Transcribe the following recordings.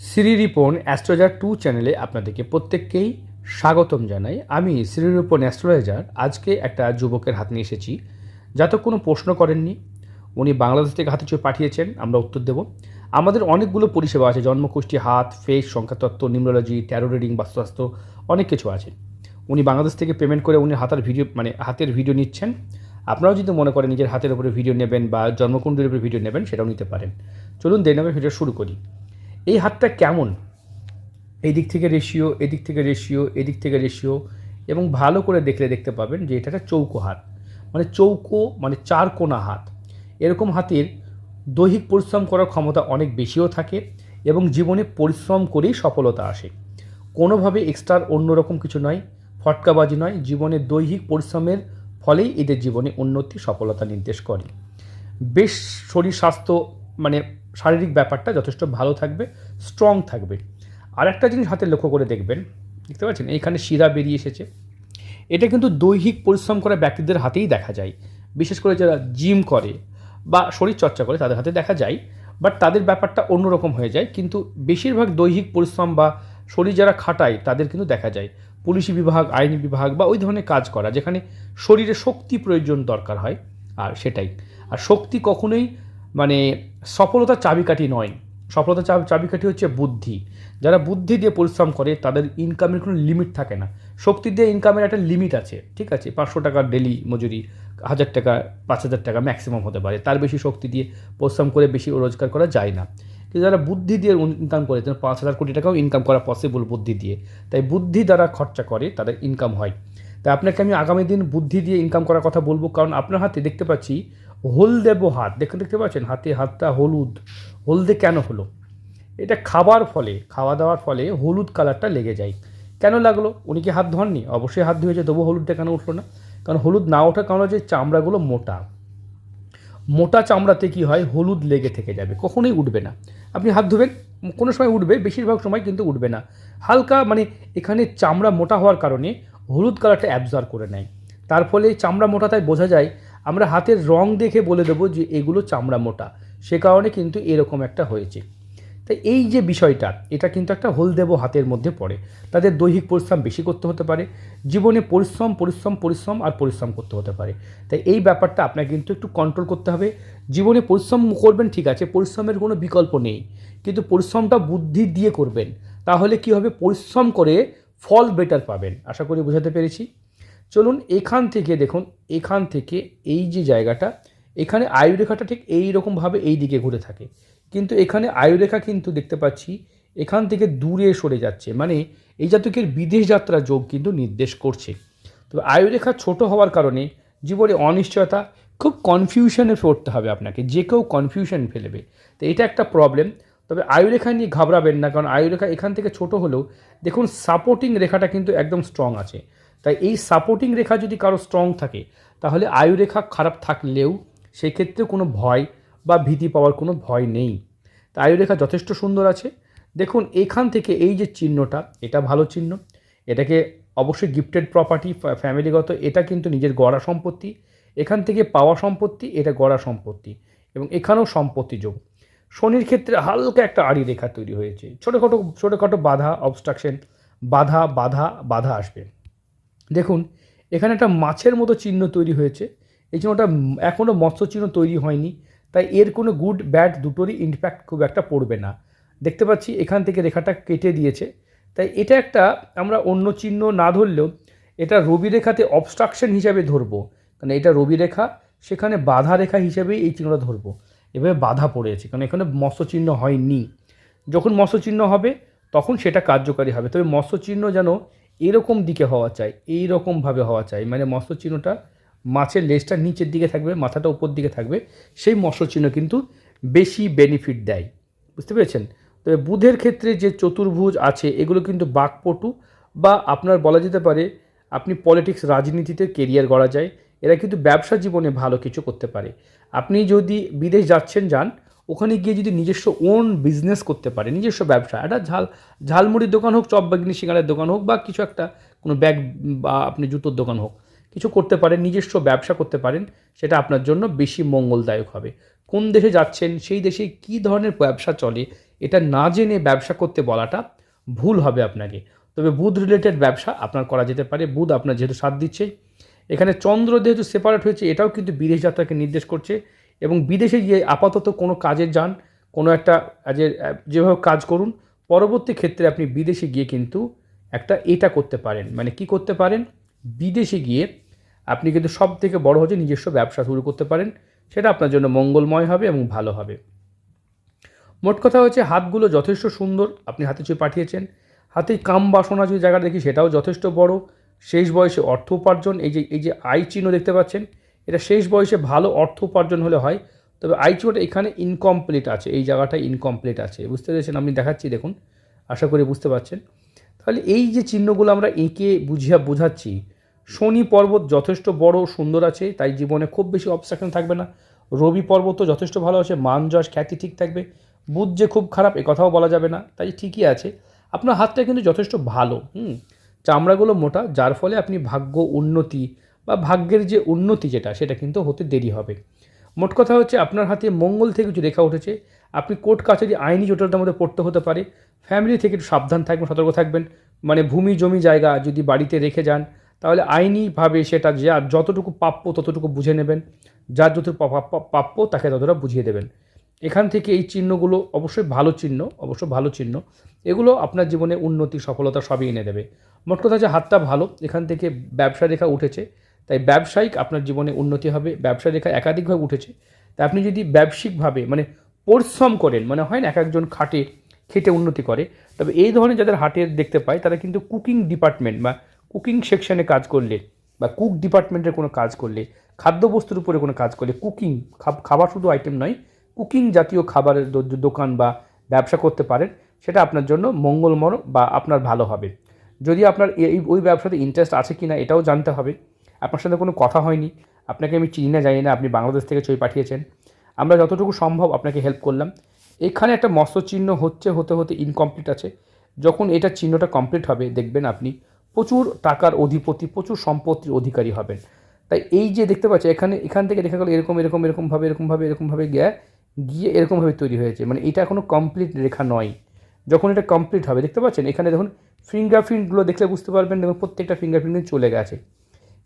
Shri Ripon astrologer 2 চ্যানেলে আপনাদেরকে প্রত্যেককেই স্বাগতম জানাই। আমি শ্রীরিপন অ্যাস্ট্রোলজার আজকে একটা যুবকের হাত নিয়ে এসেছি। যাতে কোনো প্রশ্ন করেননি, উনি বাংলাদেশ থেকে হাতে চুয়ে পাঠিয়েছেন, আমরা উত্তর দেব। আমাদের অনেকগুলো পরিষেবা আছে, জন্মকুষ্ঠী, হাত, ফেস, সংখ্যাতত্ত্ব, নিউমেরোলজি, ট্যারো রিডিং, বাস্তুশাস্ত্র, অনেক কিছু আছে। উনি বাংলাদেশ থেকে পেমেন্ট করে উনি হাতের ভিডিও নিচ্ছেন। আপনারাও যদি মনে করেন নিজের হাতের উপরে ভিডিও নেবেন বা জন্মকুণ্ডলীর উপরে ভিডিও নেবেন, সেটাও নিতে পারেন। চলুন দেরি না করে ভিডিও শুরু করি। এই হাতটা কেমন, এই দিক থেকে রেশিও, এদিক থেকে রেশিও, এদিক থেকে রেশিও, এবং ভালো করে দেখতে পাবেন যে এটা একটা চৌকো হাত, মানে চৌকো মানে চার কোনা হাত। এরকম হাতের দৈহিক পরিশ্রম করার ক্ষমতা অনেক বেশিও থাকে এবং জীবনে পরিশ্রম করেই সফলতা আসে। কোনোভাবে এক্সট্রার অন্যরকম কিছু নয়, ফটকাবাজি নয়, জীবনে দৈহিক পরিশ্রমের ফলেই এদের জীবনে উন্নতি, সফলতা নির্দেশ করে। বেশ শরীর স্বাস্থ্য মানে শারীরিক ব্যাপারটা যথেষ্ট ভালো থাকবে, স্ট্রং থাকবে। আর একটা জিনিস হাতে লক্ষ্য করে দেখবেন, দেখতে পাচ্ছেন এইখানে শিরা বেরিয়ে এসেছে। এটা কিন্তু দৈহিক পরিশ্রম করা ব্যক্তিদের হাতেই দেখা যায়, বিশেষ করে যারা জিম করে বা শরীর চর্চা করে তাদের হাতে দেখা যায়। বাট তাদের ব্যাপারটা অন্যরকম হয়ে যায়, কিন্তু বেশিরভাগ দৈহিক পরিশ্রম বা শরীর যারা খাটায় তাদের কিন্তু দেখা যায় পুলিশি বিভাগ, আইনি বিভাগ বা ওই ধরনের কাজ করা, যেখানে শরীরে শক্তি প্রয়োজন দরকার হয়। আর সেটাই, আর শক্তি কখনোই মানে সফলতার চাবিকাঠি নয়। সফলতার চাবিকাঠি হচ্ছে বুদ্ধি। যারা বুদ্ধি দিয়ে পরিশ্রম করে তাদের ইনকামের কোনো লিমিট থাকে না। শক্তি দিয়ে ইনকামের একটা লিমিট আছে, ঠিক আছে, 500 টাকা ডেলি মজুরি, 1000 টাকা, 5000 টাকা ম্যাক্সিমাম হতে পারে, তার বেশি শক্তি দিয়ে পরিশ্রম করে বেশি রোজগার করা যায় না। কিন্তু যারা বুদ্ধি দিয়ে ইনকাম করে, 5,000 কোটি টাকাও ইনকাম করা পসিবল বুদ্ধি দিয়ে। তাই বুদ্ধি দ্বারা খরচা করে তাদের ইনকাম হয়। তাই আপনাকে আমি আগামী দিন বুদ্ধি দিয়ে ইনকাম করার কথা বলবো, কারণ আপনার হাতে দেখতে পাচ্ছি হলদেবো হাত, দেখতে পাচ্ছেন হাতটা হলুদ। হলদে কেন হলো? এটা খাওয়া দাওয়ার ফলে হলুদ কালারটা লেগে যায়। কেন লাগলো? উনি কি হাত ধোননি? অবশ্যই হাত ধুয়েছে, তবু হলুদটা কেন উঠলো না? কারণ হলুদ না ওঠার কারণ হচ্ছে চামড়াগুলো মোটা। মোটা চামড়াতে কি হয়, হলুদ লেগে থেকে যাবে, কখনোই উঠবে না। আপনি হাত ধুবেন, কোনো সময় উঠবে, বেশিরভাগ সময় কিন্তু উঠবে না। হালকা মানে এখানে চামড়া মোটা হওয়ার কারণে হলুদ কালারটা অ্যাবজর্ব করে নেয়। তার ফলে চামড়া মোটা, তাই বোঝা যায়, আমরা হাতের রং দেখে বলে দেবো যে এগুলো চামড়া মোটা, সে কারণে কিন্তু এরকম একটা হয়েছে। তাই এই যে বিষয়টা, এটা কিন্তু একটা হলদেবো হাতের মধ্যে পড়ে। তাদের দৈহিক পরিশ্রম বেশি করতে হতে পারে, জীবনে পরিশ্রম পরিশ্রম পরিশ্রম আর পরিশ্রম করতে হতে পারে। তাই এই ব্যাপারটা আপনাকে কিন্তু একটু কন্ট্রোল করতে হবে। জীবনে পরিশ্রম করবেন, ঠিক আছে, পরিশ্রমের কোনো বিকল্প নেই, কিন্তু পরিশ্রমটা বুদ্ধি দিয়ে করবেন। তাহলে কি হবে, পরিশ্রম করে ফল বেটার পাবেন। আশা করি বোঝাতে পেরেছি। চলুন এখান থেকে দেখুন, এখান থেকে এই যে জায়গাটা, এখানে আয়ুরেখাটা ঠিক এই রকমভাবে এই দিকে ঘুরে থাকে, কিন্তু এখানে আয়ুরেখা কিন্তু দেখতে পাচ্ছি এখান থেকে দূরে সরে যাচ্ছে, মানে এই জাতকের বিদেশ যাত্রা যোগ কিন্তু নির্দেশ করছে। তবে আয়ুরেখা ছোট হওয়ার কারণে জীবনে অনিশ্চয়তা, খুব কনফিউশনে পড়তে হবে আপনাকে, যে কেউ কনফিউশন ফেলবে, তো এটা একটা প্রবলেম। তবে আয়ুরেখা নিয়ে ঘাবড়াবেন না, কারণ আয়ুরেখা এখান থেকে ছোট হলেও দেখুন সাপোর্টিং রেখাটা কিন্তু একদম স্ট্রং আছে। তাই এই সাপোর্টিং রেখা যদি কারো স্ট্রং থাকে, তাহলে আয়ুরেখা খারাপ থাকলেও সেই ক্ষেত্রে কোনো ভয় বা ভীতি পাওয়ার কোনো ভয় নেই। তা আয়ুরেখা যথেষ্ট সুন্দর আছে। দেখুন এখান থেকে এই যে চিহ্নটা, এটা ভালো চিহ্ন। এটাকে অবশ্যই গিফটেড প্রপার্টি, ফ্যামিলিগত, এটা কিন্তু নিজের গড়া সম্পত্তি। এখান থেকে পাওয়া সম্পত্তি, এটা গড়া সম্পত্তি, এবং এখানেও সম্পত্তি যোগ। শনির ক্ষেত্রে হালকা একটা আড়ি রেখা তৈরি হয়েছে, ছোটোখাটো বাধা, অবস্ট্রাকশন, বাধা বাধা বাধা আসবে। দেখুন এখানে একটা মাছের মতো চিহ্ন তৈরি হয়েছে, এই চিহ্নটা এখনও মৎস্য চিহ্ন তৈরি হয়নি। তাই এর কোনো গুড ব্যাড দুটোরই ইম্প্যাক্ট খুব একটা পড়বে না। দেখতে পাচ্ছি এখান থেকে রেখাটা কেটে দিয়েছে, তাই এটা একটা আমরা অন্য চিহ্ন না ধরলেও এটা রবি রেখাতে অবস্ট্রাকশন হিসাবে ধরবো, কারণ এটা রবি রেখা, সেখানে বাধা রেখা হিসেবেই এই চিহ্নটা ধরবো। এভাবে বাধা পড়েছে কারণ এখানে মৎস্য চিহ্ন হয়নি। যখন মৎস্য চিহ্ন হবে তখন সেটা কার্যকারী হবে। তবে মৎস্য চিহ্ন যেন এরকম দিকে হওয়া চাই, এই রকমভাবে হওয়া চাই, মানে মৎস্য চিহ্নটা মাছের লেজটা নিচের দিকে থাকবে, মাথাটা উপর দিকে থাকবে, সেই মৎস্য চিহ্ন কিন্তু বেশি বেনিফিট দেয়। বুঝতে পেরেছেন? তবে বুধের ক্ষেত্রে যে চতুর্ভুজ আছে, এগুলো কিন্তু বাকপটু, বা আপনার বলা যেতে পারে আপনি পলিটিক্স, রাজনীতিতে কেরিয়ার গড়া যায়। এরা কিন্তু ব্যবসা জীবনে ভালো কিছু করতে পারে। আপনি যদি বিদেশ যান, ওখানে গিয়ে যদি নিজস্ব ওন বিজনেস করতে পারে, নিজস্ব ব্যবসা, একটা ঝালমুড়ির দোকান হোক, চপ বেগনি সিঙ্গারের দোকান হোক, বা কিছু একটা কোনো ব্যাগ বা আপনি জুতোর দোকান হোক, কিছু করতে পারেন, নিজস্ব ব্যবসা করতে পারেন, সেটা আপনার জন্য বেশি মঙ্গলদায়ক হবে। কোন দেশে যাচ্ছেন, সেই দেশে কী ধরনের ব্যবসা চলে, এটা না জেনে ব্যবসা করতে বলাটা ভুল হবে আপনাকে। তবে বুধ রিলেটেড ব্যবসা আপনার করা যেতে পারে। বুধ আপনার যেহেতু সাথ দিচ্ছে, এখানে চন্দ্র যেহেতু সেপারেট হয়েছে, এটাও কিন্তু বিদেশ যাত্রাকে নির্দেশ করছে। এবং বিদেশে গিয়ে আপাতত কোনো কাজে যান, কোনো একটা যেভাবে কাজ করুন, পরবর্তী ক্ষেত্রে আপনি বিদেশে গিয়ে কিন্তু এটা করতে পারেন। মানে কি করতে পারেন, বিদেশে গিয়ে আপনি কিন্তু সব থেকে বড় হচ্ছে নিজস্ব ব্যবসা শুরু করতে পারেন। সেটা আপনার জন্য মঙ্গলময় হবে এবং ভালো হবে। মোট কথা হচ্ছে হাতগুলো যথেষ্ট সুন্দর, আপনি হাতে ছুঁয়ে পাঠিয়েছেন। হাতে কাম বাসনা যদি জায়গাটা দেখি, সেটাও যথেষ্ট বড়। শেষ বয়সে অর্থ উপার্জন, এই যে আই চিহ্ন দেখতে পাচ্ছেন, এটা শেষ বয়সে ভালো অর্থ উপার্জন হলে হয়। তবে আই চিহ্নটা এখানে ইনকমপ্লিট আছে, এই জায়গাটায় ইনকমপ্লিট আছে, বুঝতে পেরেছেন? আমি দেখাচ্ছি, দেখুন, আশা করি বুঝতে পারছেন। তাহলে এই যে চিহ্নগুলো আমরা এঁকে বোঝাচ্ছি, শনি পর্বত যথেষ্ট বড় সুন্দর আছে, তাই জীবনে খুব বেশি অবস্ট্রাকশন থাকবে না। রবি পর্বতও যথেষ্ট ভালো আছে, মান যশ খ্যাতি ঠিক থাকবে। বুধ যে খুব খারাপ এ কথাও বলা যাবে না, তাই ঠিকই আছে। আপনার হাতটা কিন্তু যথেষ্ট ভালো, চামড়াগুলো মোটা, যার ফলে আপনি ভাগ্য উন্নতি বা ভাগ্যের যে উন্নতি সেটা কিন্তু হতে দেরি হবে। মোট কথা হচ্ছে আপনার হাতে মঙ্গল থেকে কিছু রেখা উঠেছে, আপনি কোর্ট কাছারি আইনি জটিলতার মধ্যে পড়তে হতে পারে। ফ্যামিলি থেকে একটু সাবধান থাকবেন, সতর্ক থাকবেন। মানে ভূমি জমি জায়গা যদি বাড়িতে রেখে যান, তাহলে আইনিভাবে সেটা যতটুকু প্রাপ্য ততটুকু বুঝে নেবেন, যার যতটুকু প্রাপ্য তাকে ততটা বুঝিয়ে দেবেন। এখান থেকে এই চিহ্নগুলো অবশ্যই ভালো চিহ্ন। এগুলো আপনার জীবনে উন্নতি সফলতা সবই এনে দেবে। মোট কথা হচ্ছে হাতটা ভালো, এখান থেকে ব্যবসা রেখা উঠেছে, তাই ব্যবসায়িক আপনার জীবনে উন্নতি হবে। ব্যবসা রেখা একাধিকভাবে উঠেছে, তাই আপনি যদি ব্যবসায়িকভাবে মানে পরিশ্রম করেন, মানে হয় না এক একজন খেটে উন্নতি করে, তবে এই ধরনের যাদের হাটের দেখতে পায় তারা কিন্তু কুকিং ডিপার্টমেন্ট বা কুকিং সেকশনে কাজ করলে বা কুক ডিপার্টমেন্টের কোনো কাজ করলে, খাদ্যবস্তুর উপরে কোনো কাজ করলে, খাবার শুধু আইটেম নয়, কুকিং জাতীয় খাবারের দোকান বা ব্যবসা করতে পারেন, সেটা আপনার জন্য মঙ্গলময় বা আপনার ভালো হবে। যদি আপনার ওই ব্যবসাতে ইন্টারেস্ট আছে কি না এটাও জানতে হবে। আপনার সাথে কোনো কথা হয়নি, আপনাকে আমি চিনি না জানি না, আপনি বাংলাদেশ থেকে ছবি পাঠিয়েছেন, আমরা যতটুকু সম্ভব আপনাকে হেল্প করলাম। এখানে একটা মৎস্য চিহ্ন হতে ইনকমপ্লিট আছে। যখন এটা চিহ্নটা কমপ্লিট হবে, দেখবেন আপনি প্রচুর টাকার অধিপতি, প্রচুর সম্পত্তির অধিকারী হবেন। তাই এই যে দেখতে পাচ্ছি এখান থেকে দেখা গেল এরকমভাবে গিয়ে এরকমভাবে তৈরি হয়েছে, মানে এটা এখনও কমপ্লিট রেখা নয়। যখন এটা কমপ্লিট হবে, দেখতে পাচ্ছেন এখানে দেখুন ফিঙ্গারপ্রিন্টগুলো দেখলে বুঝতে পারবেন, দেখুন প্রত্যেকটা ফিঙ্গারপ্রিন্ট চলে গেছে।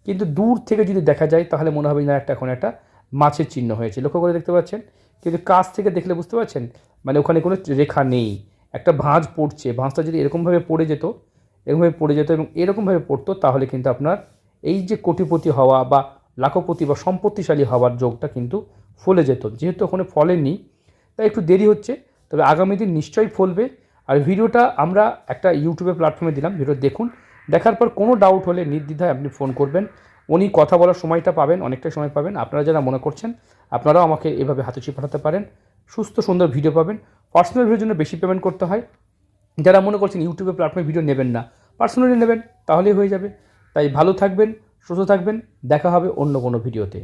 কিন্তু দূর থেকে যদি দেখা যায় তাহলে মনে হবে না এখন একটা মাছের চিহ্ন হয়েছে, লক্ষ্য করে দেখতে পাচ্ছেন। কিন্তু কাছ থেকে দেখলে বুঝতে পারছেন, মানে ওখানে কোনো রেখা নেই, একটা ভাঁজ পড়ছে। ভাঁজটা যদি এরকমভাবে পড়ে যেত এবং এরকমভাবে পড়তো, তাহলে কিন্তু আপনার এই যে কোটিপতি হওয়া বা লাখপতি বা সম্পত্তিশালী হওয়ার যোগটা কিন্তু ফলে যেত। যেহেতু ওখানে ফলেনি, তাই একটু দেরি হচ্ছে, তবে আগামী দিন নিশ্চয়ই ফলবে। আর ভিডিওটা আমরা একটা ইউটিউবে প্ল্যাটফর্মে দিলাম, ভিডিও দেখুন, দেখার পর কোনো ডাউট হলে নির্দ্বিধায় আপনি ফোন করবেন। উনি কথা বলার সময়টা পাবেন, অনেকটা সময় পাবেন। আপনারা যারা মনে করছেন, আপনারাও আমাকে এভাবে হাতে ছুঁয়ে পাঠাতে পারেন, সুস্থ সুন্দর ভিডিও পাবেন। পার্সোনাল ভিডিওর জন্য বেশি পেমেন্ট করতে হয়। যারা মনে করছেন ইউটিউবে প্ল্যাটফর্মে ভিডিও নেবেন না, পার্সোনালি নেবেন, তাহলেই হয়ে যাবে। তাই ভালো থাকবেন, সুস্থ থাকবেন, দেখা হবে অন্য কোনো ভিডিওতে।